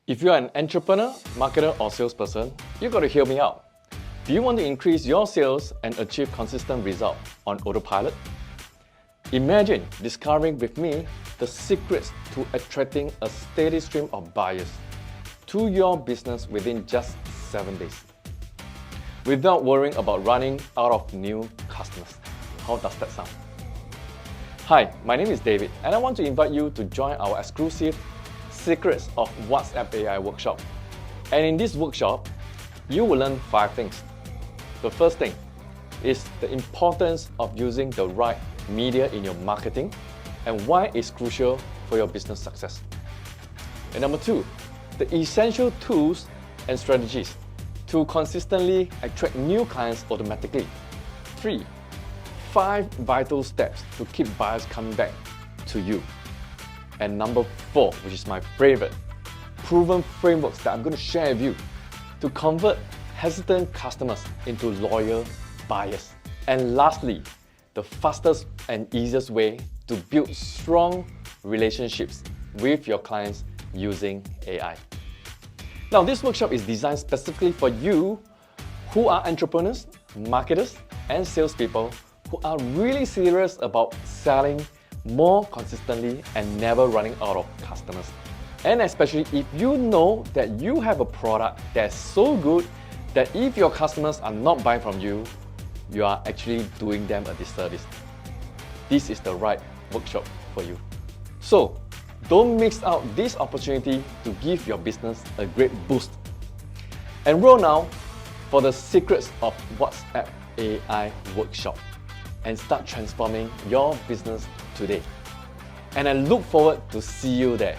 If you're an entrepreneur, marketer, or salesperson, you got to hear me out. Do you want to increase your sales and achieve consistent results on autopilot? Imagine discovering with me the secrets to attracting a steady stream of buyers to your business within just 7 days, without worrying about running out of new customers. How does that sound? Hi, my name is David, and I want to invite you to join our exclusive Secrets of WhatsApp AI workshop. And in this workshop, you will learn 5 things. The first thing is the importance of using the right media in your marketing and why it's crucial for your business success. And number 2, the essential tools and strategies to consistently attract new clients automatically. 3, 5 vital steps to keep buyers coming back to you. And number 4, which is my favorite, proven frameworks that I'm going to share with you to convert hesitant customers into loyal buyers. And lastly, the fastest and easiest way to build strong relationships with your clients using AI. Now, this workshop is designed specifically for you who are entrepreneurs, marketers, and salespeople who are really serious about selling more consistently and never running out of customers. And especially if you know that you have a product that's so good that if your customers are not buying from you, you are actually doing them a disservice. This is the right workshop for you. So don't miss out this opportunity to give your business a great boost. Enroll now for the Secrets of WhatsApp AI workshop and start transforming your business today. And I look forward to see you there.